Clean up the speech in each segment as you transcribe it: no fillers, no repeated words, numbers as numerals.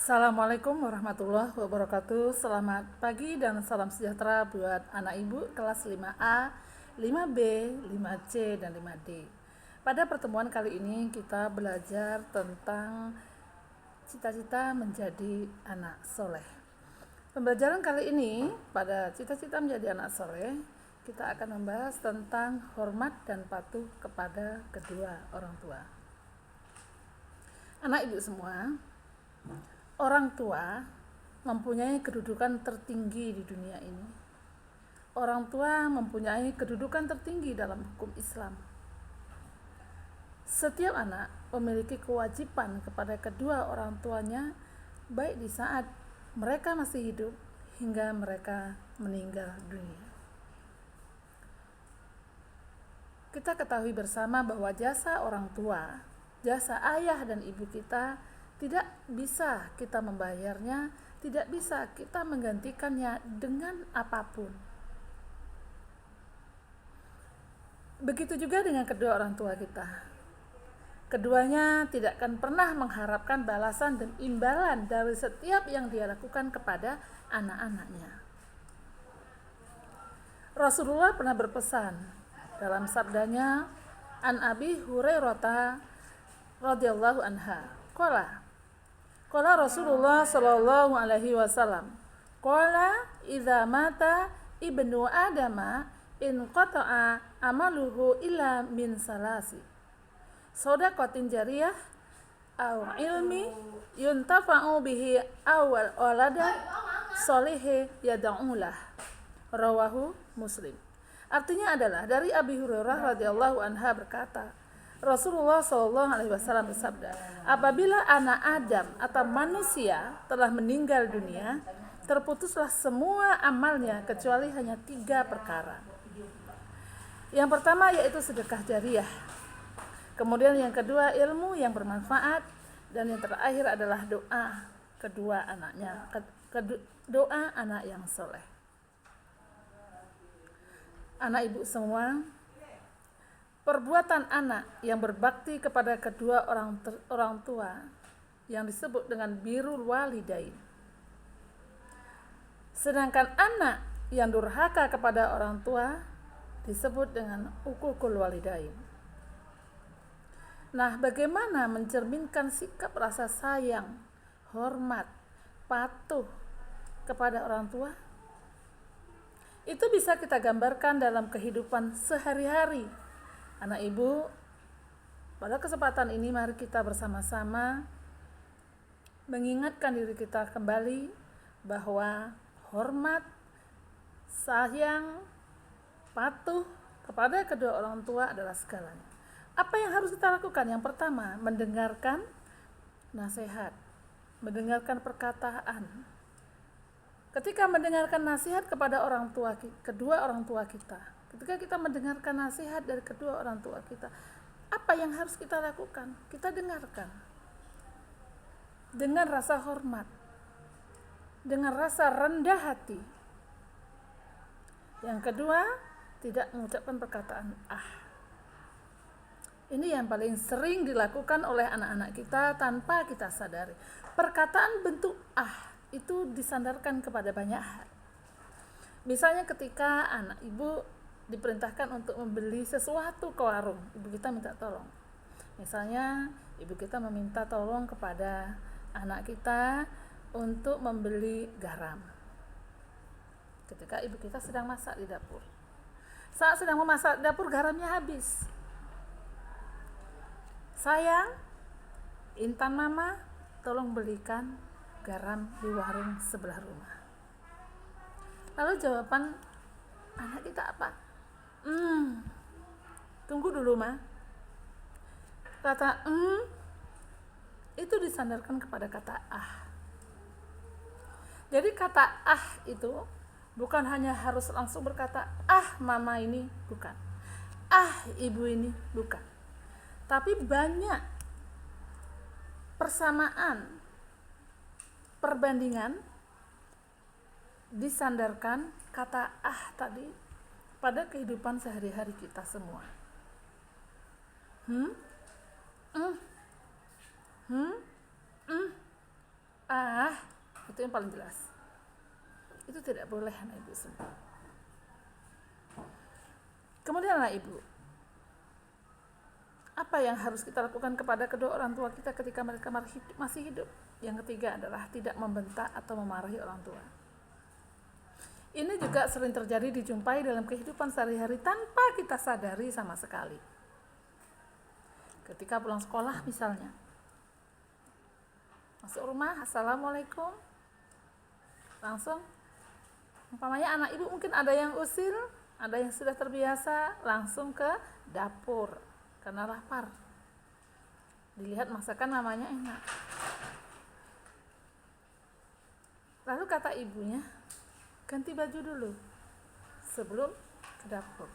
Assalamualaikum warahmatullahi wabarakatuh. Selamat pagi dan salam sejahtera buat anak ibu kelas 5A, 5B, 5C, dan 5D. Pada pertemuan kali ini kita belajar tentang cita-cita menjadi anak soleh. Pembelajaran kali ini pada cita-cita menjadi anak soleh, kita akan membahas tentang hormat dan patuh kepada kedua orang tua. Anak ibu semua, orang tua mempunyai kedudukan tertinggi di dunia ini. Orang tua mempunyai kedudukan tertinggi dalam hukum Islam. Setiap anak memiliki kewajiban kepada kedua orang tuanya, baik di saat mereka masih hidup hingga mereka meninggal dunia. Kita ketahui bersama bahwa jasa orang tua, jasa ayah dan ibu kita tidak bisa kita membayarnya, tidak bisa kita menggantikannya dengan apapun. Begitu juga dengan kedua orang tua kita. Keduanya tidak akan pernah mengharapkan balasan dan imbalan dari setiap yang dia lakukan kepada anak-anaknya. Rasulullah pernah berpesan dalam sabdanya, An Abi Hurairah radhiyallahu anha, Qala Rasulullah sallallahu alaihi wasallam, qala idza mata ibnu adama in qata'a amaluhu illa min salasi, shadaqatin jariyah aw ilmi yuntafa'u bihi aw walada sholihi yad'ulah. Rawahu Muslim. Artinya adalah dari Abi Hurairah radhiyallahu anha berkata, Rasulullah SAW bersabda, apabila anak Adam atau manusia telah meninggal dunia, terputuslah semua amalnya kecuali hanya 3 perkara. Yang pertama yaitu sedekah jariyah. Kemudian yang kedua ilmu yang bermanfaat, dan yang terakhir adalah doa kedua anaknya, doa anak yang soleh. Anak ibu semua, perbuatan anak yang berbakti kepada kedua orang tua yang disebut dengan birrul walidain. Sedangkan anak yang durhaka kepada orang tua disebut dengan uququl walidain. Nah, bagaimana mencerminkan sikap rasa sayang, hormat, patuh kepada orang tua? Itu bisa kita gambarkan dalam kehidupan sehari-hari. Anak ibu, pada kesempatan ini mari kita bersama-sama mengingatkan diri kita kembali bahwa hormat, sayang, patuh kepada kedua orang tua adalah segalanya. Apa yang harus kita lakukan? Yang pertama, mendengarkan nasihat, mendengarkan perkataan. Ketika mendengarkan nasihat kepada kedua orang tua kita, ketika kita mendengarkan nasihat dari kedua orang tua kita, apa yang harus kita lakukan? Kita dengarkan dengan rasa hormat, dengan rasa rendah hati. Yang kedua, tidak mengucapkan perkataan Ini yang paling sering dilakukan oleh anak-anak kita tanpa kita sadari. Perkataan bentuk itu disandarkan kepada banyak hal. Misalnya ketika anak ibu diperintahkan untuk membeli sesuatu ke warung, ibu kita minta tolong. Misalnya ibu kita meminta tolong kepada anak kita untuk membeli garam. Ketika ibu kita sedang masak di dapur. Saat sedang memasak di dapur, garamnya habis. Sayang, Intan mama, tolong belikan garam di warung sebelah rumah. Lalu jawaban anak kita apa? Tunggu dulu ma. Kata itu disandarkan kepada kata Jadi kata itu bukan hanya harus langsung berkata mama ini, bukan. Ibu ini, bukan. Tapi banyak persamaan, perbandingan disandarkan kata tadi pada kehidupan sehari-hari kita semua. Itu yang paling jelas. Itu tidak boleh anak ibu semua. Kemudian anak ibu, apa yang harus kita lakukan kepada kedua orang tua kita ketika mereka masih hidup? Yang ketiga adalah tidak membentak atau memarahi orang tua. Ini juga sering terjadi dijumpai dalam kehidupan sehari-hari tanpa kita sadari sama sekali. Ketika pulang sekolah misalnya, masuk rumah, assalamualaikum, langsung, umpamanya anak ibu mungkin ada yang usil, ada yang sudah terbiasa langsung ke dapur karena lapar. Dilihat masakan namanya enak. Lalu kata ibunya, ganti baju dulu sebelum ke dapur.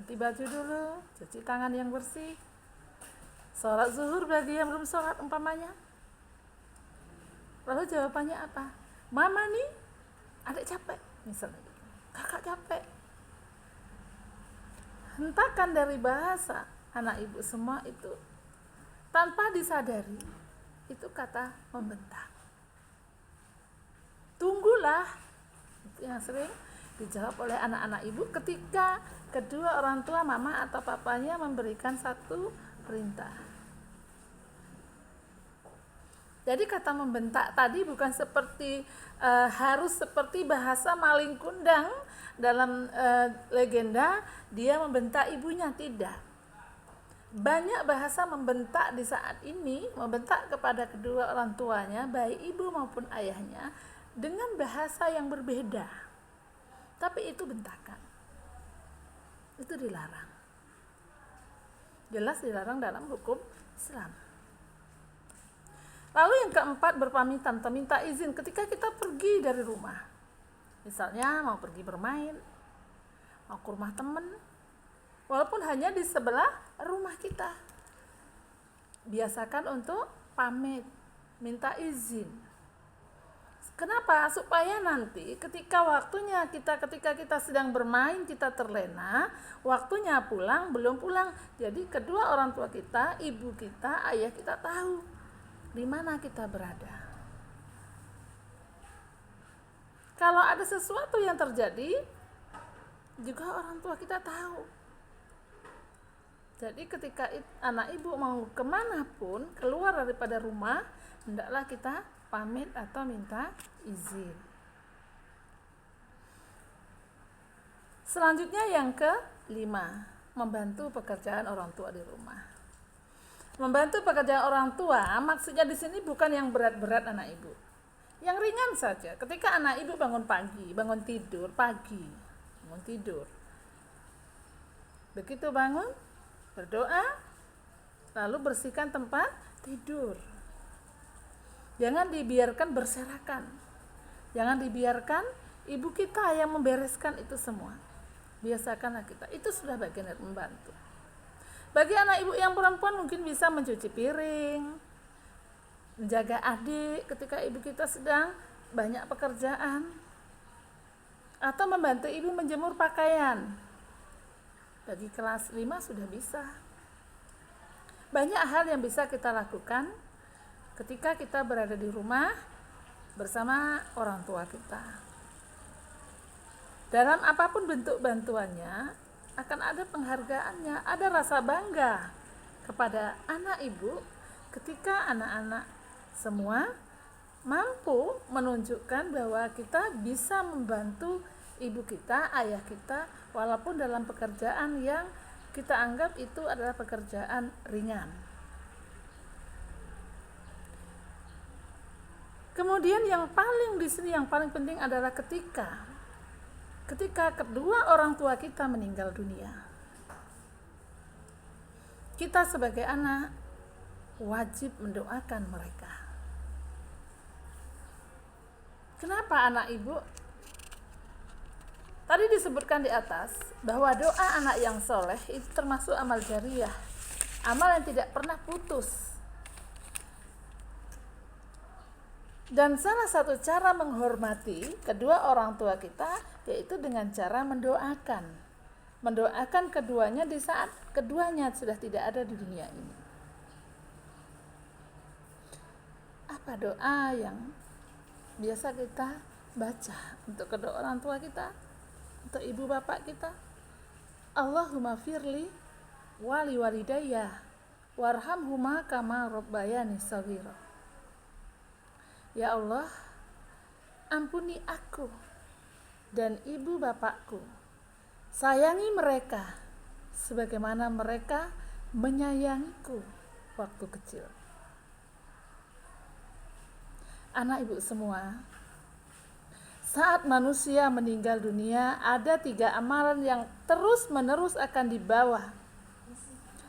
Ganti baju dulu, cuci tangan yang bersih. Sholat zuhur bagi yang belum sholat umpamanya. Lalu jawabannya apa? Mama nih, adik capek misalnya. Kakak capek. Hentakan dari bahasa anak ibu semua itu tanpa disadari itu kata membentak. Tunggulah, itu yang sering dijawab oleh anak-anak ibu ketika kedua orang tua, mama atau papanya memberikan satu perintah. Jadi kata membentak tadi bukan seperti harus seperti bahasa maling kundang dalam legenda dia membentak ibunya, tidak. Banyak bahasa membentak di saat ini, membentak kepada kedua orang tuanya, baik ibu maupun ayahnya, dengan bahasa yang berbeda. Tapi itu bentakan. Itu dilarang. Jelas dilarang dalam hukum Islam. Lalu yang keempat, berpamitan atau minta izin ketika kita pergi dari rumah. Misalnya mau pergi bermain, mau ke rumah teman, walaupun hanya di sebelah rumah kita. Biasakan untuk pamit, minta izin. Kenapa? Supaya nanti ketika kita sedang bermain, kita terlena, waktunya pulang, belum pulang. Jadi kedua orang tua kita, ibu kita, ayah kita tahu di mana kita berada. Kalau ada sesuatu yang terjadi, juga orang tua kita tahu. Jadi ketika anak ibu mau kemanapun, keluar daripada rumah, hendaklah kita pamit atau minta izin. Selanjutnya yang kelima, membantu pekerjaan orang tua di rumah. Membantu pekerjaan orang tua maksudnya di sini bukan yang berat-berat anak ibu. Yang ringan saja. Ketika anak ibu bangun pagi, bangun tidur pagi, bangun tidur. Begitu bangun, berdoa, lalu bersihkan tempat tidur. Jangan dibiarkan berserakan. Jangan dibiarkan ibu kita yang membereskan itu semua. Biasakanlah kita. Itu sudah bagian dari membantu. Bagi anak ibu yang perempuan mungkin bisa mencuci piring, menjaga adik ketika ibu kita sedang banyak pekerjaan, atau membantu ibu menjemur pakaian. Bagi kelas 5 sudah bisa. Banyak hal yang bisa kita lakukan ketika kita berada di rumah bersama orang tua kita. Dalam apapun bentuk bantuannya, akan ada penghargaannya, ada rasa bangga kepada anak ibu ketika anak-anak semua mampu menunjukkan bahwa kita bisa membantu ibu kita, ayah kita, walaupun dalam pekerjaan yang kita anggap itu adalah pekerjaan ringan. Kemudian yang paling di sini yang paling penting adalah ketika kedua orang tua kita meninggal dunia. Kita sebagai anak wajib mendoakan mereka. Kenapa anak ibu? Tadi disebutkan di atas bahwa doa anak yang soleh itu termasuk amal jariyah, amal yang tidak pernah putus. Dan salah satu cara menghormati kedua orang tua kita yaitu dengan cara mendoakan. Mendoakan keduanya di saat keduanya sudah tidak ada di dunia ini. Apa Apa doa yang biasa kita baca untuk kedua orang tua kita, untuk ibu bapak kita? Allahumma firli wali walidayya warhamhuma kama rabbayani shaghira. Ya Allah, ampuni aku dan ibu bapakku, sayangi mereka sebagaimana mereka menyayangiku waktu kecil. Anak ibu semua, saat manusia meninggal dunia, ada 3 amalan yang terus-menerus akan dibawa.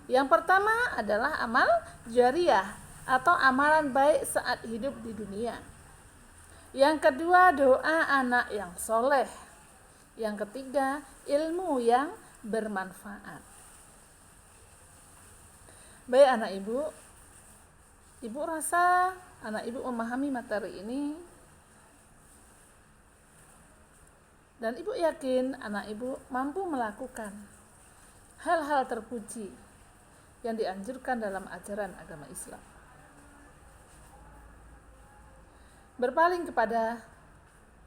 Yang pertama adalah amal jariyah atau amalan baik saat hidup di dunia. Yang kedua, doa anak yang soleh. Yang ketiga, ilmu yang bermanfaat. Baik anak ibu rasa anak ibu memahami materi ini, dan ibu yakin anak ibu mampu melakukan hal-hal terpuji yang dianjurkan dalam ajaran agama Islam. Berpaling kepada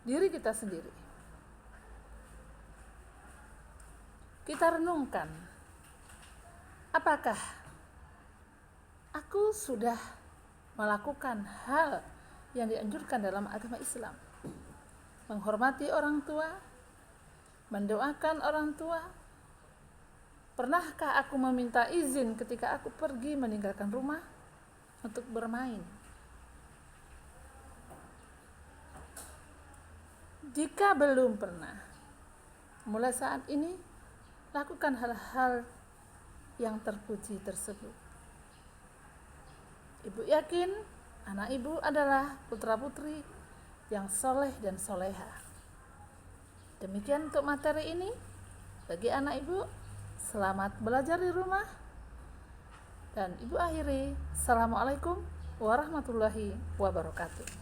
diri kita sendiri. Kita renungkan, apakah aku sudah melakukan hal yang dianjurkan dalam agama Islam? Menghormati orang tua, mendoakan orang tua. Pernahkah aku meminta izin ketika aku pergi meninggalkan rumah untuk bermain? Jika belum pernah, mulai saat ini lakukan hal-hal yang terpuji tersebut. Ibu yakin anak ibu adalah putra-putri yang soleh dan soleha. Demikian untuk materi ini. Bagi anak ibu, selamat belajar di rumah. Dan ibu akhiri, Assalamualaikum warahmatullahi wabarakatuh.